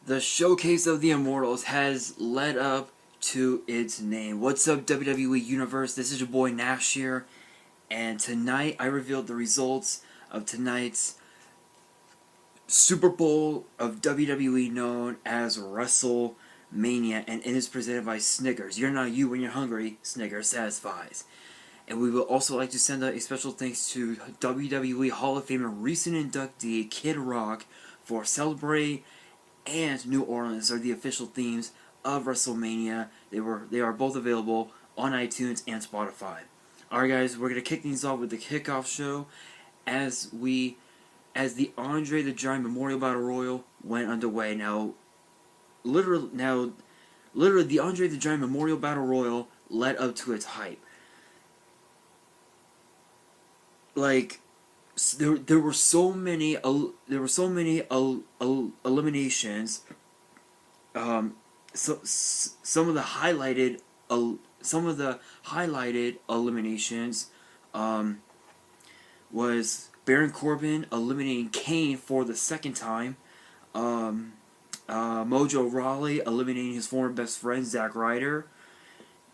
The Showcase of the Immortals has led up to its name. What's up, WWE Universe? This is your boy Nash here, and tonight I revealed the results of tonight's Super Bowl of WWE known as WrestleMania, and it is presented by Snickers. You're not you when you're hungry. Snickers satisfies. And we would also like to send out a special thanks to WWE Hall of Famer recent inductee Kid Rock for Celebrate and New Orleans are the official themes of WrestleMania. They are both available on iTunes and Spotify. Alright guys, we're gonna kick things off with the kickoff show as the Andre the Giant Memorial Battle Royal went underway. Literally the Andre the Giant Memorial Battle Royal led up to its hype. Like, there were so many eliminations. Some of the highlighted eliminations was Baron Corbin eliminating Kane for the second time. Mojo Rawley eliminating his former best friend Zack Ryder.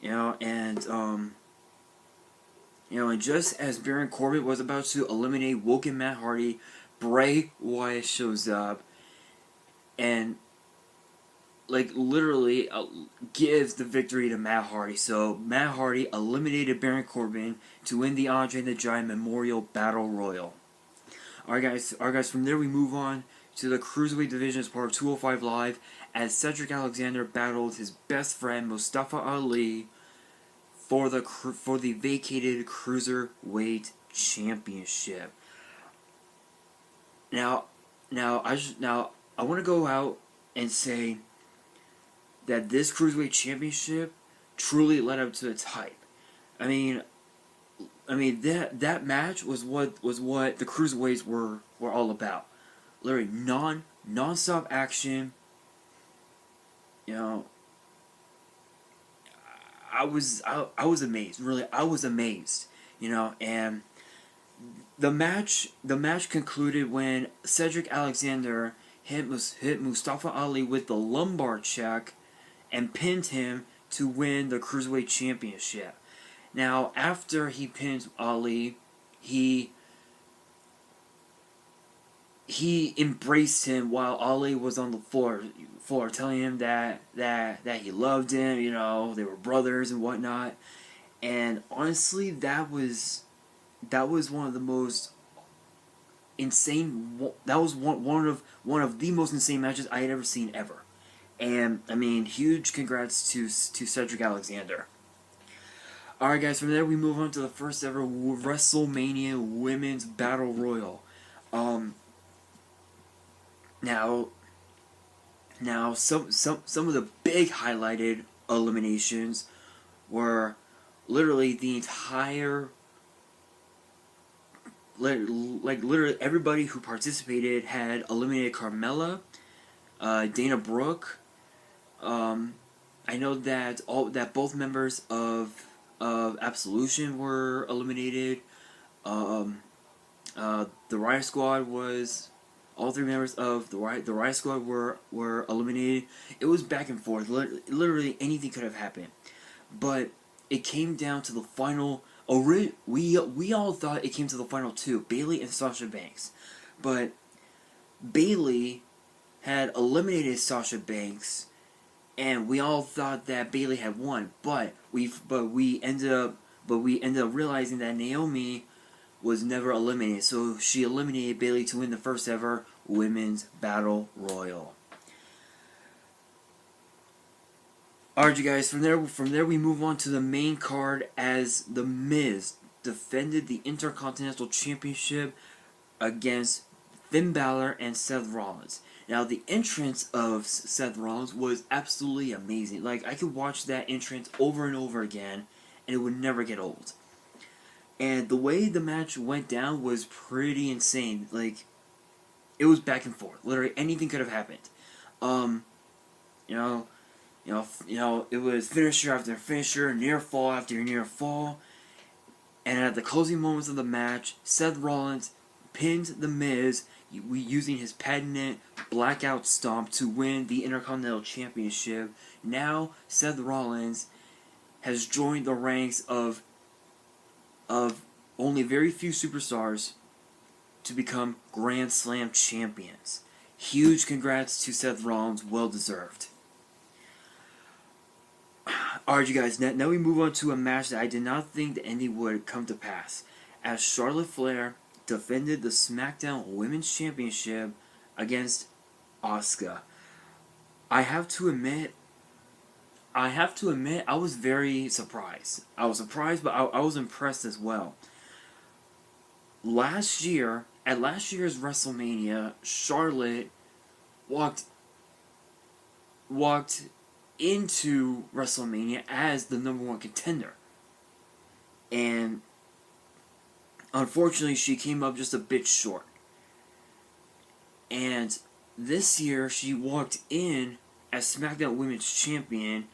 And just as Baron Corbin was about to eliminate Woken Matt Hardy, Bray Wyatt shows up and, literally gives the victory to Matt Hardy. So Matt Hardy eliminated Baron Corbin to win the Andre the Giant Memorial Battle Royal. Alright guys, from there we move on to the Cruiserweight Division as part of 205 Live as Cedric Alexander battled his best friend Mustafa Ali for the vacated Cruiserweight Championship. Now I want to go out and say that this Cruiserweight Championship truly led up to its hype. I mean that match was what the Cruiserweights were all about. Literally non-stop action. I was amazed. Really, I was amazed. And the match concluded when Cedric Alexander hit Mustafa Ali with the lumbar check and pinned him to win the Cruiserweight Championship. Now, after he pinned Ali, he embraced him while Ali was on the floor, telling him that he loved him. They were brothers and whatnot. And honestly, that was one of the most insane. That was one of the most insane matches I had ever seen ever. And huge congrats to Cedric Alexander. Alright guys, from there we move on to the first ever WrestleMania Women's Battle Royal. Now some of the big highlighted eliminations were literally the entire, literally everybody who participated had eliminated Carmella, Dana Brooke. I know that both members of Absolution were eliminated. The Riot Squad was. All three members of the Riot Squad were eliminated. It was back and forth. Literally anything could have happened, but it came down to the final. We all thought it came to the final two: Bayley and Sasha Banks, but Bayley had eliminated Sasha Banks, and we all thought that Bayley had won. But we ended up realizing that Naomi was never eliminated, so she eliminated Bayley to win the first ever Women's Battle Royal. Alright, you guys, from there we move on to the main card as The Miz defended the Intercontinental Championship against Finn Balor and Seth Rollins. Now, the entrance of Seth Rollins was absolutely amazing. I could watch that entrance over and over again, and it would never get old. And the way the match went down was pretty insane. It was back and forth. Literally anything could have happened. It was finisher after finisher, near fall after near fall. And at the closing moments of the match, Seth Rollins pinned The Miz using his patented blackout stomp to win the Intercontinental Championship. Now Seth Rollins has joined the ranks of only very few superstars to become Grand Slam champions. Huge congrats to Seth Rollins, well deserved. Alright, you guys, now we move on to a match that I did not think the ending would come to pass, as Charlotte Flair defended the SmackDown Women's Championship against Asuka. I have to admit, I was very surprised. I was surprised, but I was impressed as well. Last year, at last year's WrestleMania, Charlotte walked into WrestleMania as the #1 contender. And unfortunately, she came up just a bit short. And this year, she walked in as SmackDown Women's Champion,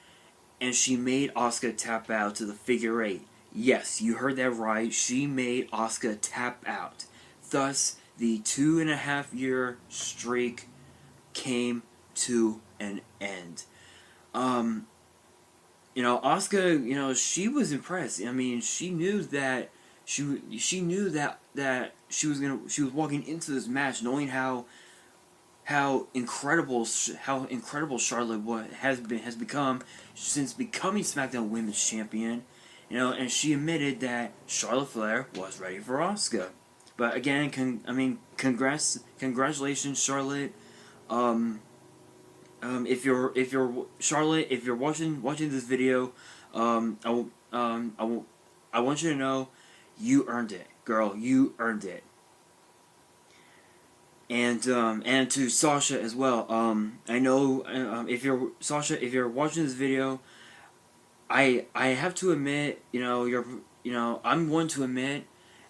and she made Asuka tap out to the figure 8. Yes, you heard that right. She made Asuka tap out. Thus, the 2.5-year streak came to an end. Asuka, she was impressed. I mean, she knew that she was walking into this match knowing how incredible Charlotte has become since becoming SmackDown Women's Champion. And she admitted that Charlotte Flair was ready for Asuka. But again, congratulations, Charlotte. If you're Charlotte, if you're watching this video, I want you to know you earned it, girl. You earned it. And to Sasha as well. I know if you're Sasha, if you're watching this video, I have to admit, I'm one to admit,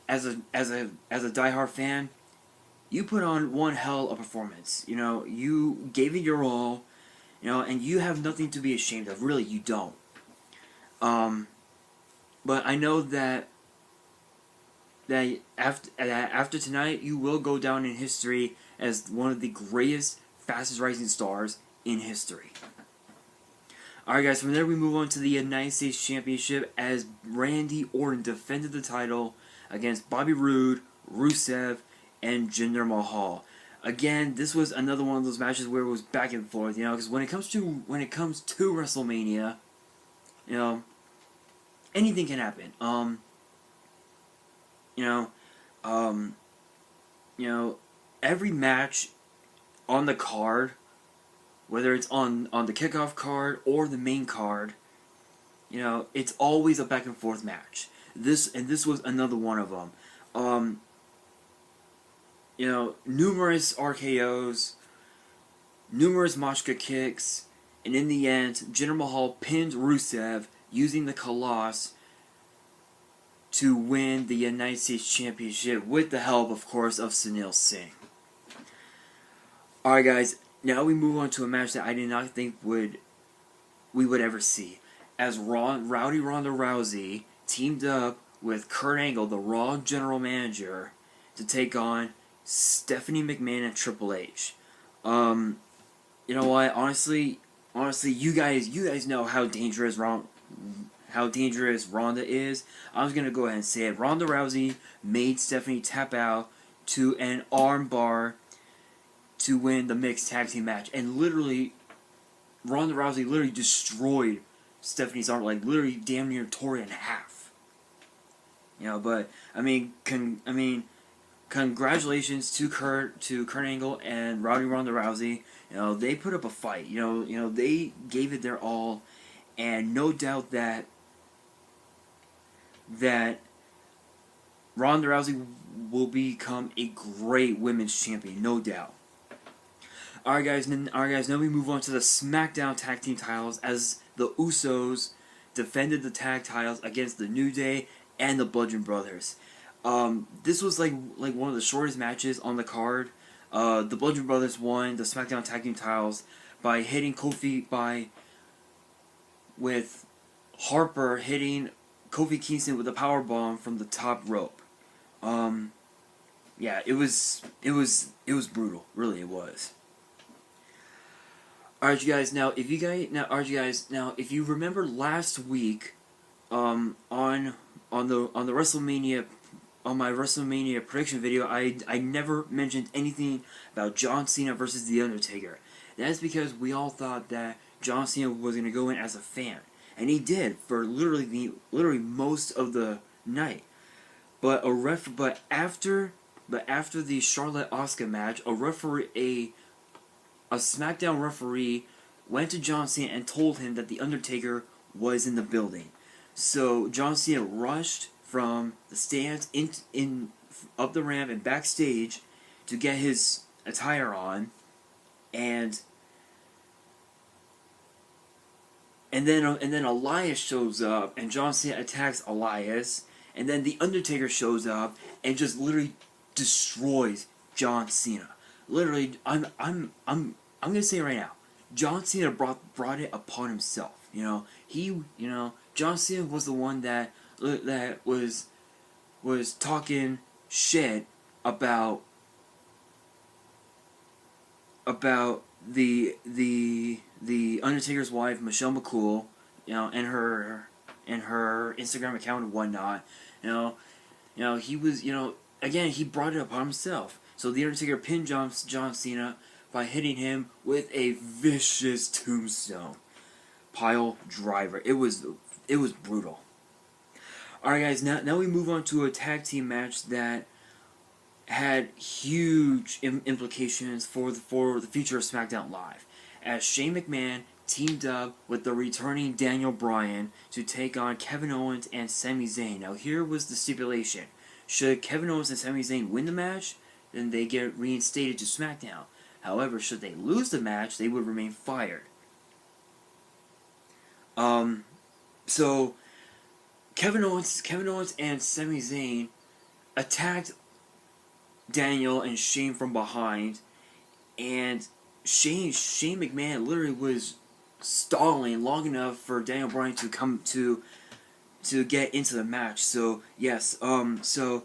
as a diehard fan, you put on one hell of a performance. You gave it your all, and you have nothing to be ashamed of. Really, you don't. But I know that after tonight, you will go down in history as one of the greatest, fastest rising stars in history. Alright, guys, from there we move on to the United States Championship as Randy Orton defended the title against Bobby Roode, Rusev, and Jinder Mahal. Again, this was another one of those matches where it was back and forth, because when it comes to WrestleMania, anything can happen. Every match on the card, whether it's on the kickoff card or the main card, it's always a back and forth match. This was another one of them. Numerous RKOs, numerous Machka kicks, and in the end, Jinder Mahal pinned Rusev using the Colossus to win the United States Championship with the help, of course, of Sunil Singh. Alright, guys, now we move on to a match that I did not think we would ever see, as Rowdy Ronda Rousey teamed up with Kurt Angle, the Raw General Manager, to take on Stephanie McMahon and Triple H. You know what? Honestly, you guys know how dangerous Ronda is. I'm just gonna go ahead and say it. Ronda Rousey made Stephanie tap out to an armbar to win the mixed tag team match, and literally, Ronda Rousey literally destroyed Stephanie's arm, like literally damn near tore it in half. But congratulations to Kurt Angle and Ronda Rousey. They put up a fight. They gave it their all, and no doubt that Ronda Rousey will become a great women's champion, no doubt. Alright guys, now we move on to the SmackDown Tag Team titles as the Usos defended the tag titles against the New Day and the Bludgeon Brothers. This was like one of the shortest matches on the card. The Bludgeon Brothers won the SmackDown Tag Team titles by hitting with Harper hitting Kofi Kingston with a powerbomb from the top rope. Yeah, it was brutal. Really, it was. Alright, you guys. Now, if you remember last week, on the WrestleMania, on my WrestleMania prediction video, I never mentioned anything about John Cena versus The Undertaker. That's because we all thought that John Cena was going to go in as a fan, and he did for literally most of the night. But after the Charlotte Asuka match, a SmackDown referee went to John Cena and told him that The Undertaker was in the building. So John Cena rushed from the stands in up the ramp and backstage to get his attire on, and then Elias shows up, and John Cena attacks Elias, and then The Undertaker shows up and just literally destroys John Cena. Literally, I'm gonna say it right now, John Cena brought it upon himself. John Cena was the one that was talking shit about the Undertaker's wife, Michelle McCool, and her Instagram account and whatnot. He was, again, he brought it upon himself. So The Undertaker pinned John Cena by hitting him with a vicious tombstone pile driver. It was brutal. Alright, guys, now we move on to a tag team match that had huge implications for the future of SmackDown Live, as Shane McMahon teamed up with the returning Daniel Bryan to take on Kevin Owens and Sami Zayn. Now, here was the stipulation: should Kevin Owens and Sami Zayn win the match, then they get reinstated to SmackDown. However, should they lose the match, they would remain fired. So Kevin Owens and Sami Zayn attacked Daniel and Shane from behind, and Shane McMahon literally was stalling long enough for Daniel Bryan to come to get into the match. So yes, so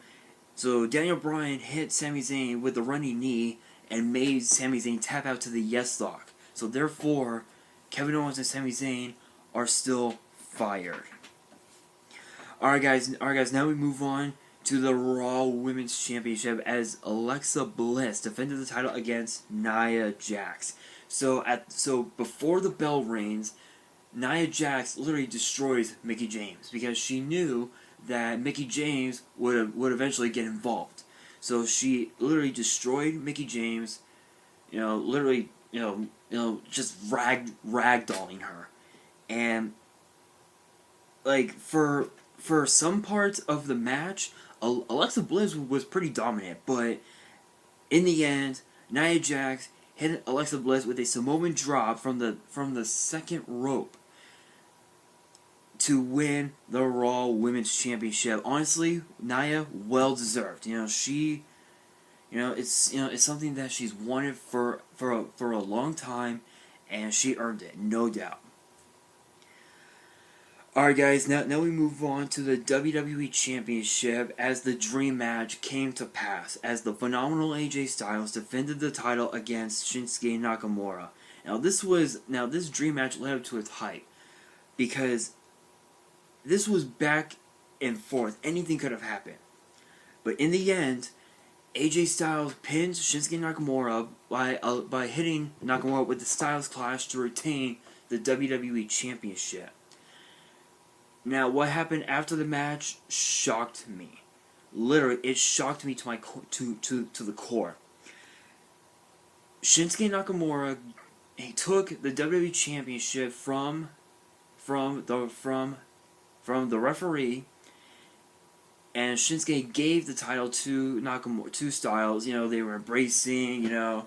Daniel Bryan hit Sami Zayn with the running knee and made Sami Zayn tap out to the yes lock. So therefore, Kevin Owens and Sami Zayn are still fired. Alright guys, now we move on to the Raw Women's Championship, as Alexa Bliss defended the title against Nia Jax. So before the bell rings, Nia Jax literally destroys Mickie James because she knew that Mickie James would eventually get involved. So she literally destroyed Mickie James, just ragdolling her. And like for some parts of the match, Alexa Bliss was pretty dominant, but in the end, Nia Jax hit Alexa Bliss with a Samoan drop from the second rope to win the Raw Women's Championship. Honestly, Nia, well deserved. It's something that she's wanted for a long time, and she earned it, no doubt. Alright guys, now we move on to the WWE Championship, as the dream match came to pass, as the phenomenal AJ Styles defended the title against Shinsuke Nakamura. Now this dream match led up to its hype, because this was back and forth. Anything could have happened. But in the end, AJ Styles pinned Shinsuke Nakamura by hitting Nakamura with the Styles Clash to retain the WWE Championship. Now, what happened after the match shocked me. Literally, it shocked me to the core. Shinsuke Nakamura, he took the WWE Championship from the referee, and Shinsuke gave the title to Nakamura, to Styles. They were embracing, out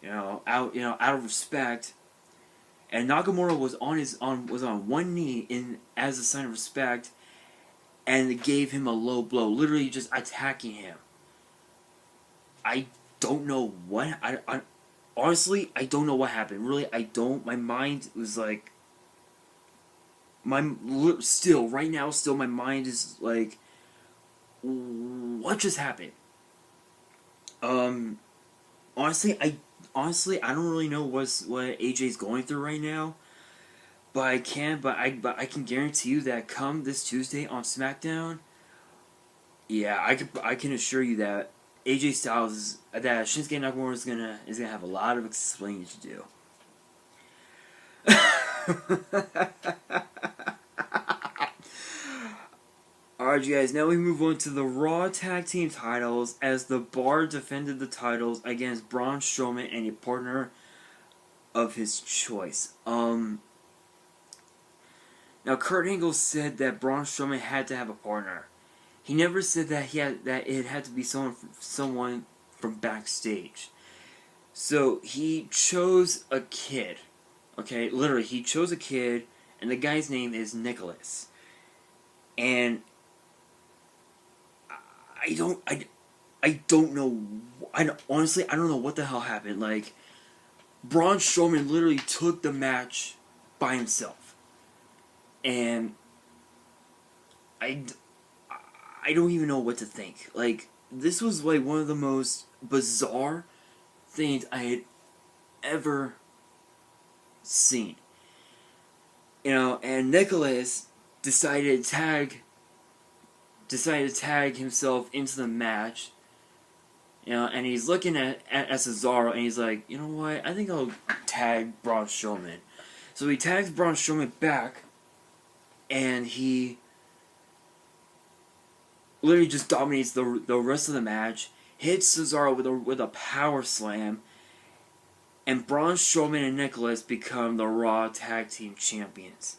of respect. And Nakamura was on one knee as a sign of respect, and gave him a low blow, literally just attacking him. I don't know what I honestly don't know what happened. Really, I don't. My mind was like, my mind is like, what just happened? Honestly, honestly, I don't really know what AJ's going through right now. But I can guarantee you that come this Tuesday on SmackDown, yeah, I can assure you that AJ Styles that Shinsuke Nakamura is gonna have a lot of explaining to do. Alright, you guys, now we move on to the Raw Tag Team titles as the Bar defended the titles against Braun Strowman and a partner of his choice. Now Kurt Angle said that Braun Strowman had to have a partner. He never said that it had to be someone from backstage. So he chose a kid. Okay, literally, he chose a kid, and the guy's name is Nicholas. And I don't know. Honestly, I don't know what the hell happened. Like, Braun Strowman literally took the match by himself, and I don't even know what to think. Like, this was like one of the most bizarre things I had ever seen. You know, and Nicholas decided to tag himself into the match. You know, and he's looking at Cesaro, and he's like, you know what? I think I'll tag Braun Strowman. So he tags Braun Strowman back, and he literally just dominates the rest of the match, hits Cesaro with a power slam, and Braun Strowman and Nicholas become the Raw Tag Team Champions.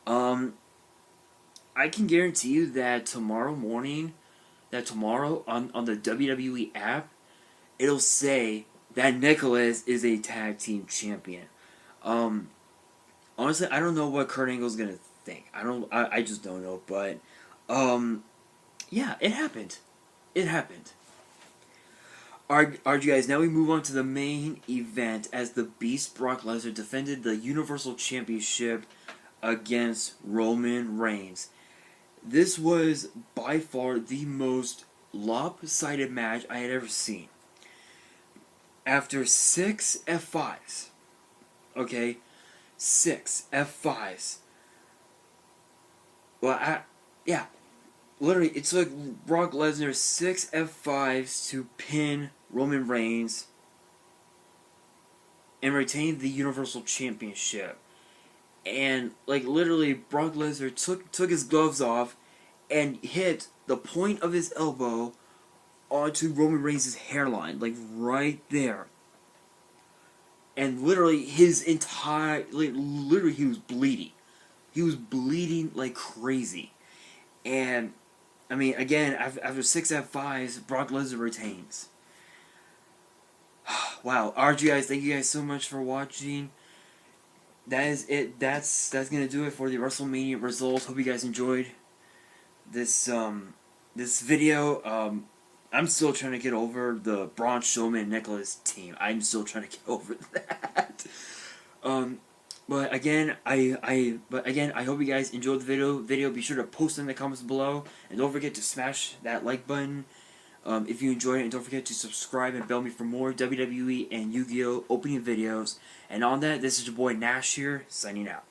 I can guarantee you that tomorrow on the WWE app, it'll say that Nicholas is a Tag Team Champion. Honestly, I don't know what Kurt Angle's gonna think. I just don't know, but yeah, it happened. It happened. Alright, you guys, now we move on to the main event as the Beast Brock Lesnar defended the Universal Championship against Roman Reigns. This was by far the most lopsided match I had ever seen. After 6 F5s, okay, 6 F5s. Well, yeah, literally, it took Brock Lesnar 6 F5s to pin Roman Reigns and retain the Universal Championship. And, like, literally, Brock Lesnar took his gloves off and hit the point of his elbow onto Roman Reigns' hairline, like, right there. And literally, literally, he was bleeding. He was bleeding like crazy. And, I mean, again, after 6 F5s, Brock Lesnar retains. Wow. Alright, you guys, thank you guys so much for watching. That is it. That's gonna do it for the WrestleMania results. Hope you guys enjoyed this this video. I'm still trying to get over the Braun Strowman and Nicholas team. I'm still trying to get over that. But again, I hope you guys enjoyed the video. Be sure to post in the comments below, and don't forget to smash that like button if you enjoyed it, and don't forget to subscribe and bell me for more WWE and Yu-Gi-Oh opening videos. And on that, this is your boy Nash here, signing out.